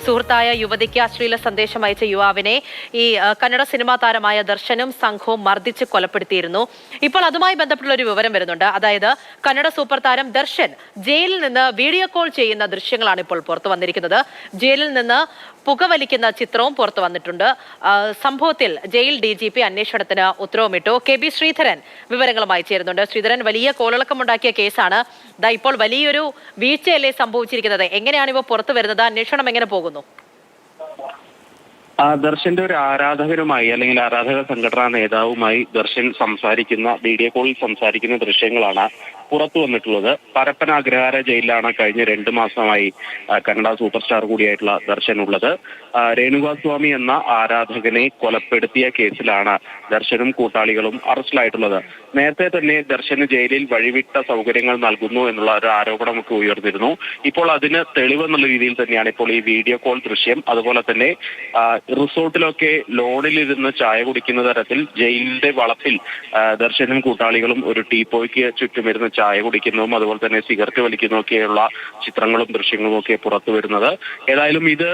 സുഹൃത്തായ യുവതിക്ക് അശ്ലീല സന്ദേശം അയച്ച യുവാവിനെ ഈ കന്നഡ സിനിമാ താരമായ ദർശനും സംഘവും മർദ്ദിച്ച് കൊലപ്പെടുത്തിയിരുന്നു. ഇപ്പോൾ അതുമായി ബന്ധപ്പെട്ടുള്ള ഒരു വിവരം വരുന്നുണ്ട്. അതായത് കന്നഡ സൂപ്പർ താരം ദർശൻ ജയിലിൽ നിന്ന് വീഡിയോ കോൾ ചെയ്യുന്ന ദൃശ്യങ്ങളാണ് ഇപ്പോൾ പുറത്തു വന്നിരിക്കുന്നത്. ജയിലിൽ നിന്ന് പുകവലിക്കുന്ന ചിത്രവും പുറത്തു വന്നിട്ടുണ്ട്. സംഭവത്തിൽ ജയിൽ DGP അന്വേഷണത്തിന് ഉത്തരവുമിട്ടു. KB ശ്രീധരൻ വിവരങ്ങളുമായി ചേരുന്നുണ്ട്. ശ്രീധരൻ, വലിയ കോളിളക്കമുണ്ടാക്കിയ കേസാണ്. ഇപ്പോൾ വലിയൊരു വീഴ്ചയല്ലേ സംഭവിച്ചിരിക്കുന്നത്? എങ്ങനെയാണ് ഇവ പുറത്തു വരുന്നത്? അന്വേഷണം എങ്ങനെ പോകുന്നു? ദർശന്റെ ഒരു ആരാധകരുമായി അല്ലെങ്കിൽ ആരാധക സംഘടനാ നേതാവുമായി ദർശൻ സംസാരിക്കുന്ന വീഡിയോ കോളിൽ സംസാരിക്കുന്ന ദൃശ്യങ്ങളാണ് പുറത്തു വന്നിട്ടുള്ളത്. പരപ്പന അഗ്രഹാര ജയിലിലാണ് കഴിഞ്ഞ 2 മാസമായി കന്നഡ സൂപ്പർ സ്റ്റാർ കൂടിയായിട്ടുള്ള ദർശൻ ഉള്ളത്. രേണുകാസ്വാമി എന്ന ആരാധകനെ കൊലപ്പെടുത്തിയ കേസിലാണ് ദർശനും കൂട്ടാളികളും അറസ്റ്റിലായിട്ടുള്ളത്. നേരത്തെ തന്നെ ദർശന് ജയിലിൽ വഴിവിട്ട സൗകര്യങ്ങൾ നൽകുന്നു എന്നുള്ള ഒരു ആരോപണമൊക്കെ ഉയർന്നിരുന്നു. ഇപ്പോൾ അതിന് തെളിവെന്നുള്ള രീതിയിൽ തന്നെയാണ് ഇപ്പോൾ ഈ വീഡിയോ കോൾ ദൃശ്യം. അതുപോലെ തന്നെ റിസോർട്ടിലൊക്കെ ലോണിലിരുന്ന് ചായ കുടിക്കുന്ന തരത്തിൽ ജയിലിന്റെ വളപ്പിൽ ദർശനും കൂട്ടാളികളും ഒരു ടീപ്പോയ്ക്ക് ചുറ്റുമിരുന്ന് ചായ കുടിക്കുന്നതും അതുപോലെ തന്നെ സിഗരറ്റ് വലിക്കുന്നതൊക്കെയുള്ള ചിത്രങ്ങളും ദൃശ്യങ്ങളും ഒക്കെ പുറത്തു വരുന്നത്. ഏതായാലും ഇത്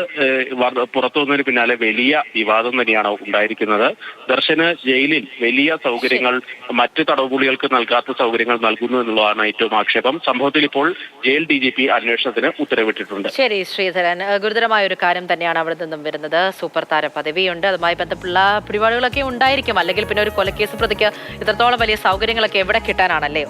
പുറത്തു വന്നതിന് പിന്നാലെ വലിയ വിവാദം തന്നെയാണ് ഉണ്ടായിരിക്കുന്നത്. ദർശന് ജയിലിൽ വലിയ സൗകര്യങ്ങൾ മറ്റ് തടവുപുള്ളികൾക്ക് നൽകാത്ത സൗകര്യങ്ങൾ നൽകുന്നു എന്നുള്ളതാണ് ഏറ്റവും ആക്ഷേപം. സംഭവത്തിൽ ഇപ്പോൾ ജയിൽ DGP അന്വേഷണത്തിന് ഉത്തരവിട്ടിട്ടുണ്ട്. ശരി ശ്രീധരൻ, ഗുരുതരമായ ഒരു കാര്യം തന്നെയാണ് അവിടെ നിന്നും വരുന്നത്. സൂപ്പർ താര പദവിയുണ്ട്, അതുമായി ബന്ധപ്പെട്ടുള്ള പിടിപാടുകളൊക്കെ ഉണ്ടായിരിക്കും. അല്ലെങ്കിൽ പിന്നെ ഒരു കൊലക്കേസ് പ്രതിക്ക് ഇത്രത്തോളം വലിയ സൗകര്യങ്ങളൊക്കെ എവിടെ കിട്ടാനാണല്ലേ?